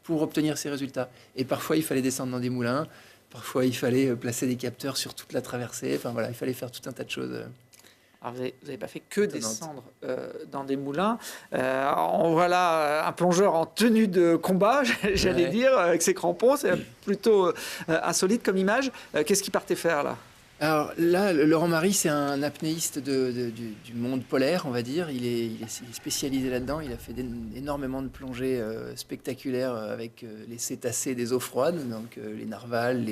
pour obtenir ces résultats. Et parfois, il fallait descendre dans des moulins, parfois, il fallait placer des capteurs sur toute la traversée. Enfin, voilà, il fallait faire tout un tas de choses. Alors vous n'avez pas fait que descendre dans des moulins. On voit là un plongeur en tenue de combat, j'allais dire, avec ses crampons. C'est plutôt insolite comme image. Qu'est-ce qu'il partait faire là ? Alors là, Laurent Marie, c'est un apnéiste du monde polaire, on va dire. Il est spécialisé là-dedans. Il a fait énormément de plongées spectaculaires avec les cétacés des eaux froides, donc les narvals,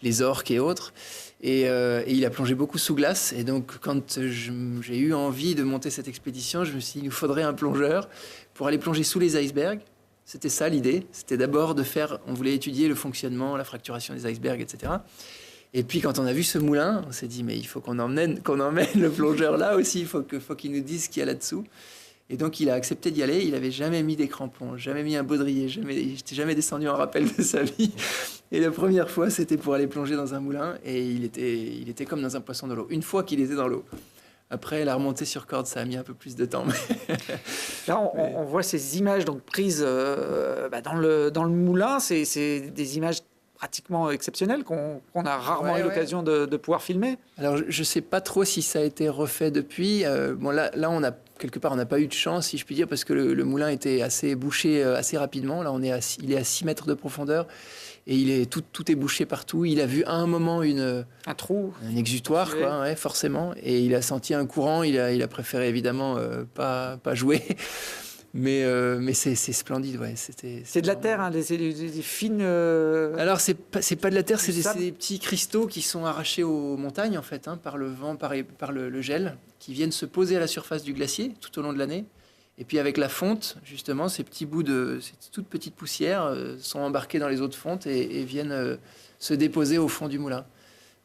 les orques et autres. Et il a plongé beaucoup sous glace. Et donc, quand j'ai eu envie de monter cette expédition, je me suis dit, il nous faudrait un plongeur pour aller plonger sous les icebergs. C'était ça l'idée. C'était d'abord on voulait étudier le fonctionnement, la fracturation des icebergs, etc. Et puis, quand on a vu ce moulin, on s'est dit, mais il faut qu'on emmène le plongeur là aussi. Il faut qu'il nous dise ce qu'il y a là-dessous. Et donc, il a accepté d'y aller. Il n'avait jamais mis des crampons, jamais mis un baudrier, il n'était jamais descendu en rappel de sa vie. Et la première fois, c'était pour aller plonger dans un moulin. Et il était comme dans un poisson de l'eau. Une fois qu'il était dans l'eau. Après, la remontée sur corde, ça a mis un peu plus de temps. Là, on voit ces images donc, prises dans le moulin. C'est des images pratiquement exceptionnelles qu'on a rarement eu l'occasion de pouvoir filmer. Alors, je ne sais pas trop si ça a été refait depuis. Bon, là, on a quelque part, on n'a pas eu de chance, si je puis dire, parce que le moulin était assez bouché assez rapidement. Là, il est à 6 mètres de profondeur et tout est bouché partout. Il a vu à un moment un trou, un exutoire, quoi, forcément. Et il a senti un courant. Il a préféré évidemment pas jouer. Mais c'est splendide, ouais. C'est de la terre, hein, des fines. Alors c'est pas de la terre, c'est des petits cristaux qui sont arrachés aux montagnes en fait, par le vent, par le gel, qui viennent se poser à la surface du glacier tout au long de l'année. Et puis avec la fonte, justement, ces toutes petites poussières sont embarquées dans les eaux de fonte et viennent se déposer au fond du moulin.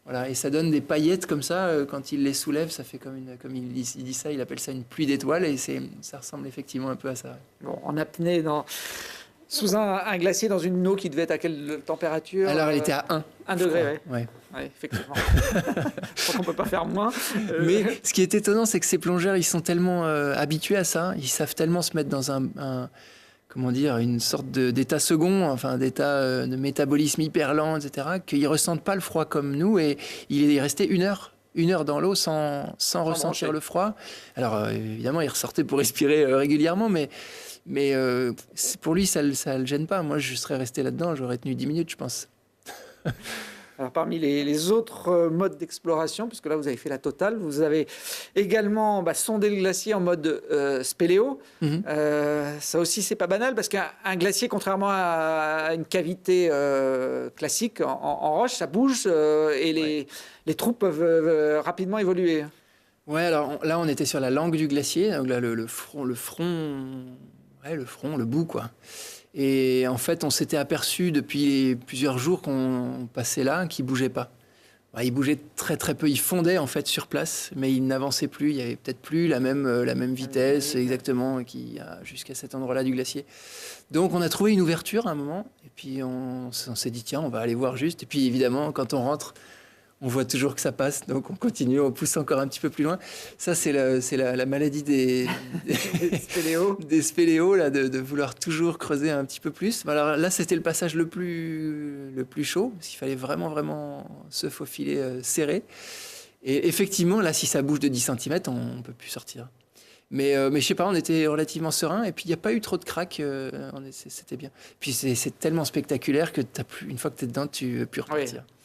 Voilà, et ça donne des paillettes comme ça, quand il les soulève, ça fait comme il dit ça, il appelle ça une pluie d'étoiles, et ça ressemble effectivement un peu à ça. Bon, en apnée, sous un glacier, dans une eau qui devait être à quelle température ? Alors elle était à 1 degré, ouais. Ouais, effectivement. Je crois qu'on ne peut pas faire moins. Mais ce qui est étonnant, c'est que ces plongeurs, ils sont tellement habitués à ça, ils savent tellement se mettre dans une sorte d'état second, enfin d'état de métabolisme hyper lent, etc., qu'ils ressentent pas le froid comme nous. Et il est resté une heure dans l'eau sans ressentir le froid. Alors évidemment, il ressortait pour respirer régulièrement, mais pour lui, ça le gêne pas. Moi, je serais resté là-dedans, j'aurais tenu 10 minutes, je pense. Alors, parmi les autres modes d'exploration, puisque là vous avez fait la totale, vous avez également sondé le glacier en mode spéléo. Ça aussi, c'est pas banal, parce qu'un glacier, contrairement à une cavité classique en roche, ça bouge et les trous peuvent rapidement évoluer. Ouais, alors là, on était sur la langue du glacier, donc là, le bout, quoi. Et en fait, on s'était aperçu depuis plusieurs jours qu'on passait là, qu'il ne bougeait pas. bah, il bougeait très très peu. Il fondait en fait sur place, mais il n'avançait plus. Il y avait peut-être plus la même vitesse exactement qu'il y a jusqu'à cet endroit-là du glacier. Donc on a trouvé une ouverture à un moment, et puis on s'est dit tiens, on va aller voir juste. Et puis évidemment, quand on rentre, on voit toujours que ça passe, donc on continue, on pousse encore un petit peu plus loin. Ça, c'est la maladie des spéléos, là, de vouloir toujours creuser un petit peu plus. Alors là, c'était le passage le plus chaud, parce qu'il fallait vraiment se faufiler serré. Et effectivement, là, si ça bouge de 10 cm, on ne peut plus sortir. Mais je sais pas, on était relativement serein, et puis il n'y a pas eu trop de craques, c'était bien. Puis c'est tellement spectaculaire que une fois que tu es dedans, tu ne veux plus repartir. Oui.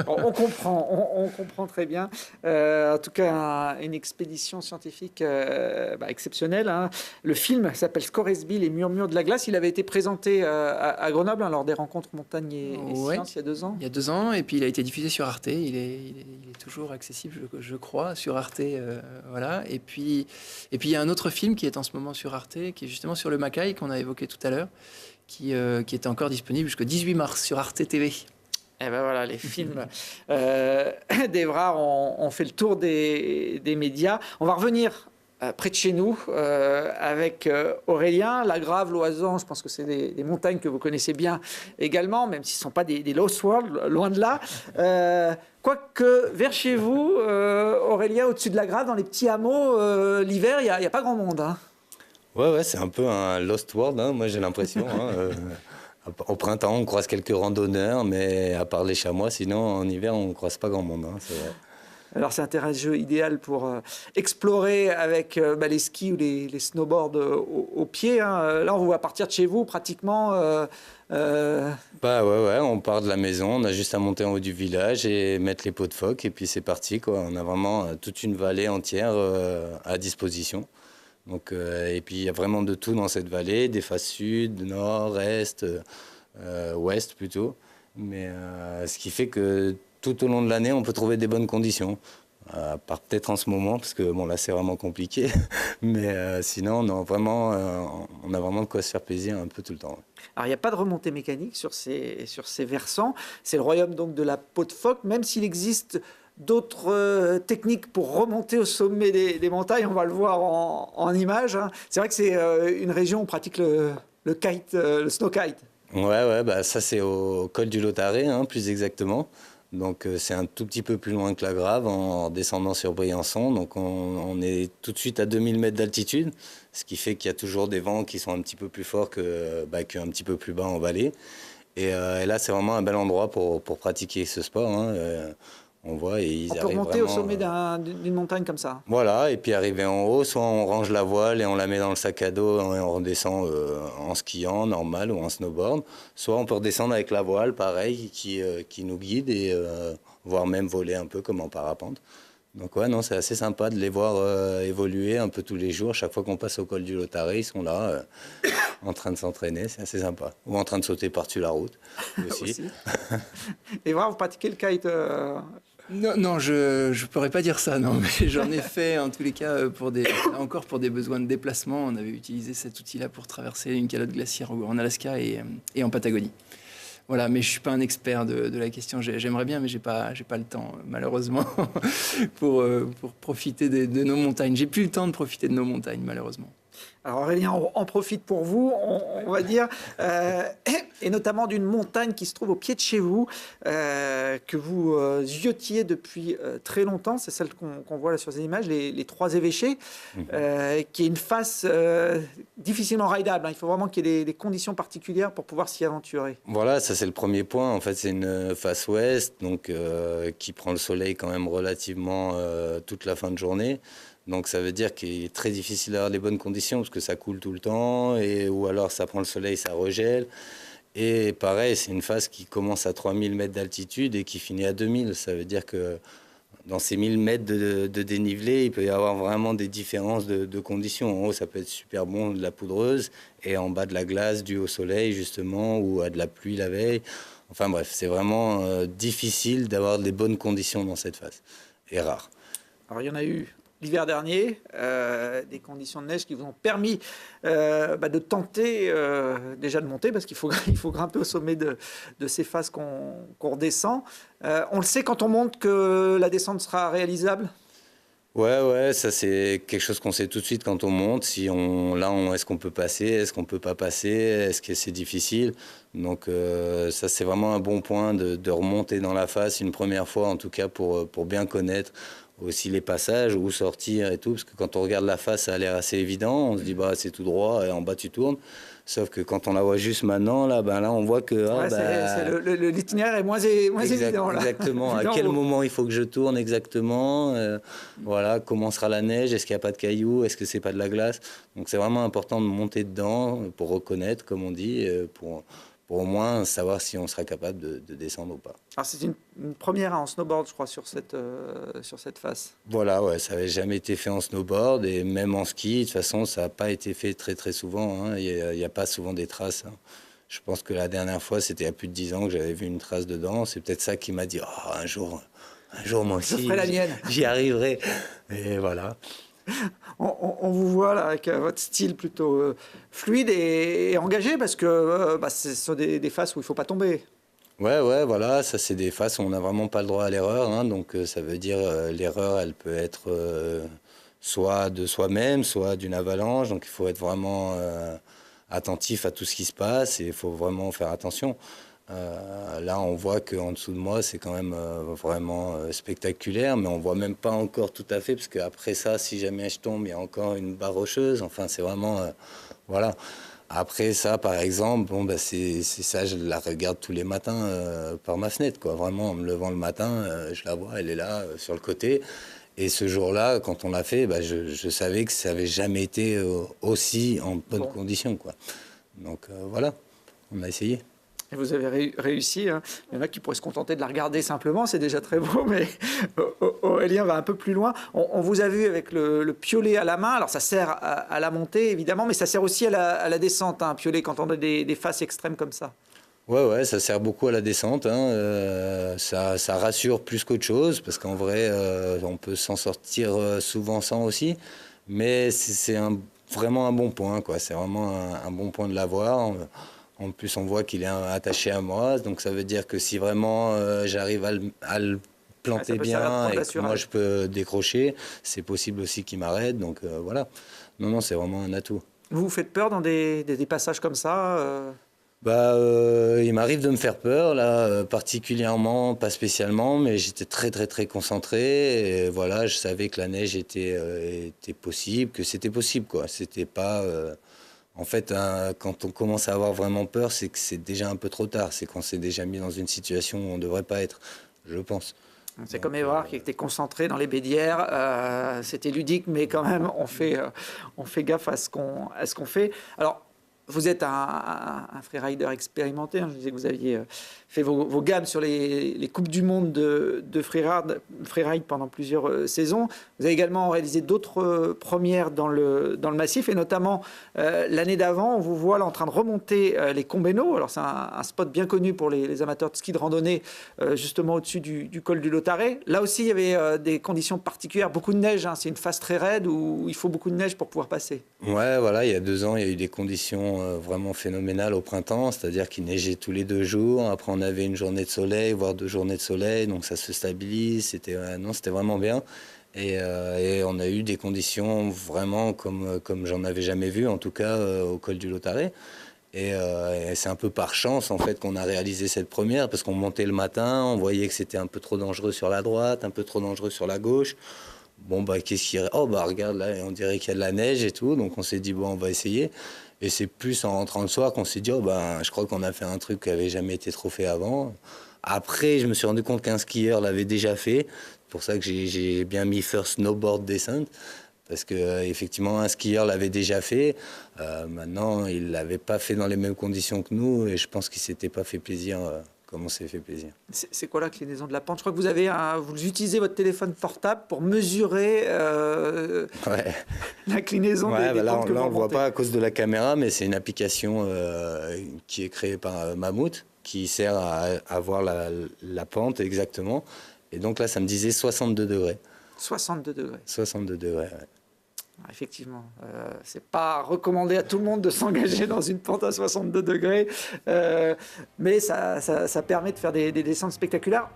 On comprend très bien. En tout cas, une expédition scientifique exceptionnelle. Hein. Le film s'appelle Scoresby, les murmures de la glace. Il avait été présenté à Grenoble lors des rencontres Montagne et Sciences il y a 2 ans. Il y a 2 ans, et puis il a été diffusé sur Arte. Il est toujours accessible, je crois, sur Arte. Voilà. Et puis il y a un autre film qui est en ce moment sur Arte, qui est justement sur le Macaï, qu'on a évoqué tout à l'heure, qui est encore disponible jusqu'au 18 mars sur Arte TV. Et ben voilà, les films d'Évrard ont fait le tour des médias. On va revenir près de chez nous avec Aurélien. La Grave, l'Oisan, je pense que c'est des montagnes que vous connaissez bien également, même si ce ne sont pas des Lost World, loin de là. Quoique, vers chez vous, Aurélien, au-dessus de la Grave, dans les petits hameaux, l'hiver, il n'y a pas grand monde. Hein. Ouais, c'est un peu un Lost World, hein, moi j'ai l'impression. Au printemps, on croise quelques randonneurs, mais à part les chamois, sinon en hiver, on ne croise pas grand monde. Hein, c'est vrai. Alors c'est un terrain de jeu idéal pour explorer avec les skis ou les snowboards au pied. Hein. Là, on vous voit partir de chez vous pratiquement. Ouais, on part de la maison, on a juste à monter en haut du village et mettre les pots de phoque, et puis c'est parti, quoi. On a vraiment toute une vallée entière à disposition. Donc, et puis il y a vraiment de tout dans cette vallée, des faces sud, nord, est, ouest plutôt. Mais ce qui fait que tout au long de l'année, on peut trouver des bonnes conditions. À part peut-être en ce moment, parce que bon, là c'est vraiment compliqué. Mais sinon, on a vraiment de quoi se faire plaisir un peu tout le temps. Alors il n'y a pas de remontée mécanique sur ces versants. C'est le royaume donc de la peau de phoque, même s'il existe d'autres techniques pour remonter au sommet des montagnes, on va le voir en images. Hein. C'est vrai que c'est une région où on pratique le kite, le snow kite. Ouais, ça c'est au col du Lautaret, hein, plus exactement. Donc c'est un tout petit peu plus loin que la Grave, en descendant sur Briançon. Donc on est tout de suite à 2000 mètres d'altitude, ce qui fait qu'il y a toujours des vents qui sont un petit peu plus forts qu'un petit peu plus bas en vallée. Et là c'est vraiment un bel endroit pour pratiquer ce sport. Hein. On voit et ils on peut remonter au sommet d'une montagne comme ça. Voilà, et puis arriver en haut, soit on range la voile et on la met dans le sac à dos et on redescend en skiant normal ou en snowboard, soit on peut redescendre avec la voile, pareil, qui nous guide et voire même voler un peu comme en parapente. Donc ouais, non, c'est assez sympa de les voir évoluer un peu tous les jours. Chaque fois qu'on passe au col du Lautaret, ils sont là en train de s'entraîner, c'est assez sympa. Ou en train de sauter par-dessus la route aussi. Et voilà, vous pratiquez le kite Non, je pourrais pas dire ça, non, mais j'en ai fait en tous les cas pour des besoins de déplacement. On avait utilisé cet outil-là pour traverser une calotte glaciaire en Alaska et en Patagonie. Voilà, mais je suis pas un expert de la question. J'aimerais bien, mais j'ai pas le temps, malheureusement, pour profiter de nos montagnes. J'ai plus le temps de profiter de nos montagnes, malheureusement. Alors Aurélien, on en profite pour vous, on va dire, et notamment d'une montagne qui se trouve au pied de chez vous, que vous ziotiez depuis très longtemps. C'est celle qu'on voit là sur ces images, les Trois Évêchés, qui est une face difficilement raidable. Hein. Il faut vraiment qu'il y ait des conditions particulières pour pouvoir s'y aventurer. Voilà, ça c'est le premier point. En fait, c'est une face ouest, donc qui prend le soleil quand même relativement toute la fin de journée. Donc ça veut dire qu'il est très difficile d'avoir les bonnes conditions parce que ça coule tout le temps, ou alors ça prend le soleil, ça regèle. Et pareil, c'est une face qui commence à 3000 mètres d'altitude et qui finit à 2000. Ça veut dire que dans ces 1000 mètres de dénivelé, il peut y avoir vraiment des différences de conditions. En haut, ça peut être super bon, de la poudreuse, et en bas de la glace, due au soleil justement, ou à de la pluie la veille. Enfin bref, c'est vraiment difficile d'avoir des bonnes conditions dans cette face, et rare. Alors il y en a eu l'hiver dernier, des conditions de neige qui vous ont permis de tenter déjà de monter, parce qu'il faut, il faut grimper au sommet de ces faces qu'on redescend. On le sait quand on monte que la descente sera réalisable? Ouais, ça c'est quelque chose qu'on sait tout de suite quand on monte. Si est-ce qu'on peut passer, est-ce qu'on peut pas passer, est-ce que c'est difficile. Donc ça c'est vraiment un bon point de remonter dans la face une première fois, en tout cas pour bien connaître aussi les passages, où sortir et tout, parce que quand on regarde la face, ça a l'air assez évident. On se dit bah c'est tout droit et en bas tu tournes. Sauf que quand on la voit juste maintenant, là, là on voit que l'itinéraire est moins évident. Là. Exactement. À quel moment il faut que je tourne exactement. Voilà, comment sera la neige. Est-ce qu'il n'y a pas de cailloux. Est-ce que c'est pas de la glace. Donc c'est vraiment important de monter dedans pour reconnaître, comme on dit, pour au moins savoir si on sera capable de descendre ou pas. Alors c'est une première en snowboard, je crois, sur cette face. Voilà, ouais, ça n'avait jamais été fait en snowboard et même en ski. De toute façon, ça n'a pas été fait très souvent. Hein. Il n'y a pas souvent des traces. Hein. Je pense que la dernière fois, c'était il y a plus de 10 ans que j'avais vu une trace dedans. C'est peut-être ça qui m'a dit oh, un jour moi aussi, je ferai la mienne. J'y arriverai. Et voilà. On vous voit là avec votre style plutôt fluide et engagé, parce que ce sont des faces où il ne faut pas tomber. Ouais, voilà, ça c'est des faces où on n'a vraiment pas le droit à l'erreur. Hein, donc ça veut dire l'erreur, elle peut être soit de soi-même, soit d'une avalanche. Donc il faut être vraiment attentif à tout ce qui se passe et il faut vraiment faire attention. Là, on voit qu'en dessous de moi, c'est quand même vraiment spectaculaire, mais on voit même pas encore tout à fait, parce qu'après ça, si jamais je tombe, il y a encore une barre rocheuse. Enfin, c'est vraiment... voilà. Après ça, par exemple, c'est ça, je la regarde tous les matins par ma fenêtre, quoi. Vraiment, en me levant le matin, je la vois, elle est là, sur le côté. Et ce jour-là, quand on l'a fait, je savais que ça n'avait jamais été aussi en bonne condition, quoi. Donc voilà, on a essayé. Et vous avez réussi. Hein. Il y en a qui pourraient se contenter de la regarder simplement, c'est déjà très beau, mais Aurélien va un peu plus loin. On vous a vu avec le piolet à la main. Alors ça sert à la montée, évidemment, mais ça sert aussi à la descente, un piolet, quand on a des faces extrêmes comme ça. Ouais, ça sert beaucoup à la descente. Hein. Ça rassure plus qu'autre chose, parce qu'en vrai, on peut s'en sortir souvent sans aussi. Mais c'est vraiment un bon point, quoi. C'est vraiment un bon point de l'avoir. En plus, on voit qu'il est attaché à moi, donc ça veut dire que si vraiment j'arrive à le planter bien et que moi je peux décrocher, c'est possible aussi qu'il m'arrête. Donc voilà. Non, c'est vraiment un atout. Vous vous faites peur dans des passages comme ça Il m'arrive de me faire peur, là, particulièrement, pas spécialement, mais j'étais très concentré. Et voilà, je savais que la neige était possible, que c'était possible, quoi. C'était pas... En fait, quand on commence à avoir vraiment peur, c'est que c'est déjà un peu trop tard. C'est qu'on s'est déjà mis dans une situation où on ne devrait pas être, je pense. C'est comme Évrard qui était concentré dans les bédières. C'était ludique, mais quand même, on fait gaffe à ce qu'on fait. Alors, vous êtes un freerider expérimenté. Hein. Je disais que vous aviez fait vos gammes sur les Coupes du Monde de freeride pendant plusieurs saisons. Vous avez également réalisé d'autres premières dans le massif, et notamment l'année d'avant, on vous voit là en train de remonter les Combeno. Alors c'est un spot bien connu pour les amateurs de ski de randonnée, justement au-dessus du col du Lautaret. Là aussi, il y avait des conditions particulières, beaucoup de neige. Hein. C'est une face très raide où il faut beaucoup de neige pour pouvoir passer. Ouais, voilà, il y a 2 ans, il y a eu des conditions vraiment phénoménales au printemps, c'est-à-dire qu'il neigeait tous les 2 jours. Après, on avait une journée de soleil, voire 2 journées de soleil, donc ça se stabilise. C'était vraiment bien. Et on a eu des conditions vraiment comme j'en avais jamais vu, en tout cas au col du Lautaret. Et c'est un peu par chance en fait qu'on a réalisé cette première, parce qu'on montait le matin, on voyait que c'était un peu trop dangereux sur la droite, un peu trop dangereux sur la gauche. Bon qu'est-ce qu'il y a ? Regarde là, on dirait qu'il y a de la neige et tout, donc on s'est dit on va essayer. Et c'est plus en rentrant le soir qu'on s'est dit je crois qu'on a fait un truc qui avait jamais été trop fait avant. Après, je me suis rendu compte qu'un skieur l'avait déjà fait. C'est pour ça que j'ai bien mis First Snowboard Descent, parce que effectivement un skieur l'avait déjà fait. Maintenant, il l'avait pas fait dans les mêmes conditions que nous, et je pense qu'il s'était pas fait plaisir comme on s'est fait plaisir. C'est quoi l'inclinaison de la pente ? Je crois que vous utilisez votre téléphone portable pour mesurer l'inclinaison des pentes que vous remontez. Là, on ne le voit pas à cause de la caméra, mais c'est une application qui est créée par Mammouth, qui sert à voir la pente exactement. Et donc là, ça me disait 62 degrés. 62 degrés. 62 degrés, ouais. Effectivement, c'est pas recommandé à tout le monde de s'engager dans une pente à 62 degrés, mais ça permet de faire des descentes spectaculaires.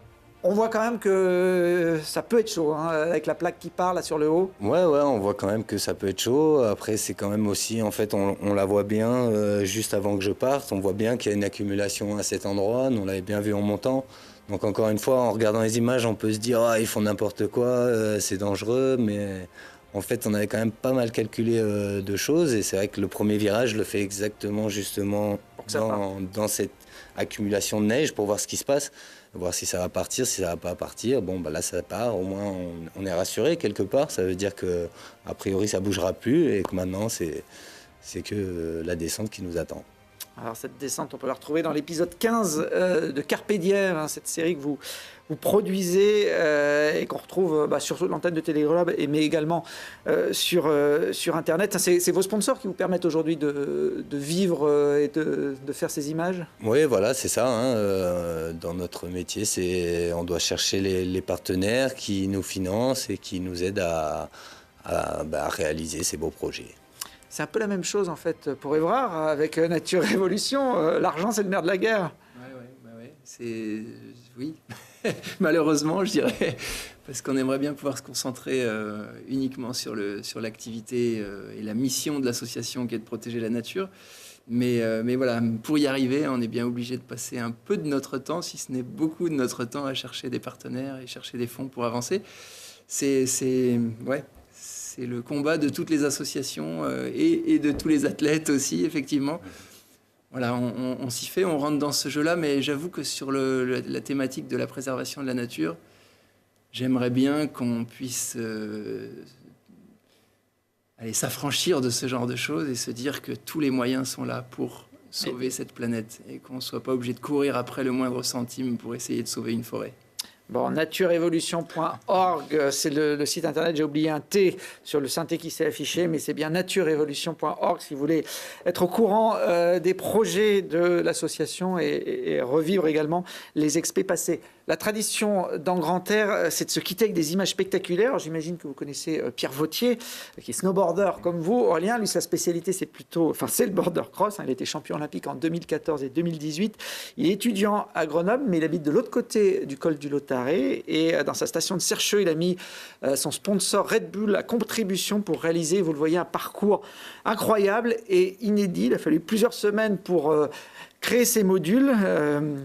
On voit quand même que ça peut être chaud, hein, avec la plaque qui part là sur le haut. Ouais, on voit quand même que ça peut être chaud. Après, c'est quand même aussi, en fait, on la voit bien juste avant que je parte. On voit bien qu'il y a une accumulation à cet endroit. Nous, on l'avait bien vu en montant. Donc encore une fois, en regardant les images, on peut se dire ils font n'importe quoi, c'est dangereux, mais en fait, on avait quand même pas mal calculé de choses. Et c'est vrai que le premier virage, je le fais exactement justement dans cette accumulation de neige pour voir ce qui se passe. Voir si ça va partir, si ça va pas partir. Bon, là, ça part. Au moins, on est rassuré quelque part. Ça veut dire que, a priori, ça bougera plus et que maintenant, c'est que la descente qui nous attend. Alors, cette descente, on peut la retrouver dans l'épisode 15 de Carpe Diem, hein, cette série que vous produisez et qu'on retrouve sur l'antenne de Télé Grenoble, mais également sur Internet. C'est vos sponsors qui vous permettent aujourd'hui de vivre et de faire ces images? Oui, voilà, c'est ça. Hein. Dans notre métier, on doit chercher les partenaires qui nous financent et qui nous aident à réaliser ces beaux projets. C'est un peu la même chose en fait pour Évrard avec Nature Révolution. L'argent, c'est le nerf de la guerre. Ouais. Oui, malheureusement, je dirais, parce qu'on aimerait bien pouvoir se concentrer uniquement sur l'activité et la mission de l'association qui est de protéger la nature. Mais voilà, pour y arriver, on est bien obligé de passer un peu de notre temps, si ce n'est beaucoup de notre temps, à chercher des partenaires et chercher des fonds pour avancer. C'est le combat de toutes les associations et de tous les athlètes aussi, effectivement. Voilà, on s'y fait, on rentre dans ce jeu-là, mais j'avoue que sur la thématique de la préservation de la nature, j'aimerais bien qu'on puisse s'affranchir de ce genre de choses et se dire que tous les moyens sont là pour sauver cette planète et qu'on ne soit pas obligé de courir après le moindre centime pour essayer de sauver une forêt. Bon, natureevolution.org, c'est le site internet. J'ai oublié un T sur le synthé qui s'est affiché, mais c'est bien natureevolution.org si vous voulez être au courant des projets de l'association et revivre également les expés passés. La tradition dans Grand Air, c'est de se quitter avec des images spectaculaires. J'imagine que vous connaissez Pierre Vautier, qui est snowboarder comme vous. Aurélien, lui, sa spécialité, c'est le border cross. Il était champion olympique en 2014 et 2018. Il est étudiant à Grenoble, mais il habite de l'autre côté du col du Lautaret. Et dans sa station de Sercheux, il a mis son sponsor Red Bull à contribution pour réaliser, vous le voyez, un parcours incroyable et inédit. Il a fallu plusieurs semaines pour créer ces modules.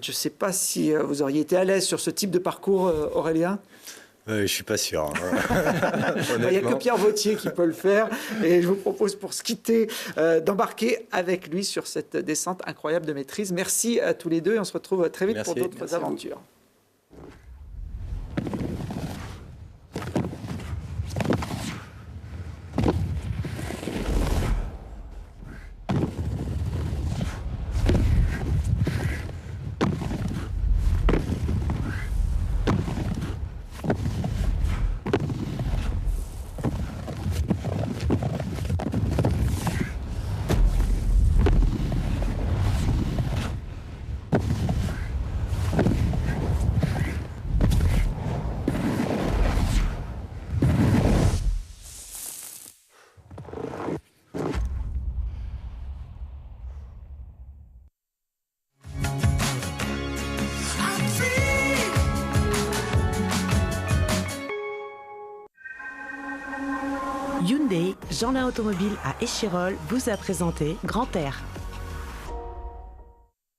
Je ne sais pas si vous auriez été à l'aise sur ce type de parcours, Aurélien. Je ne suis pas sûr. Il n'y a que Pierre Vautier qui peut le faire. Et je vous propose, pour se quitter, d'embarquer avec lui sur cette descente incroyable de maîtrise. Merci à tous les deux et on se retrouve très vite pour d'autres aventures. Hyundai, Jeanlin Automobile à Échirolles vous a présenté Grand Air.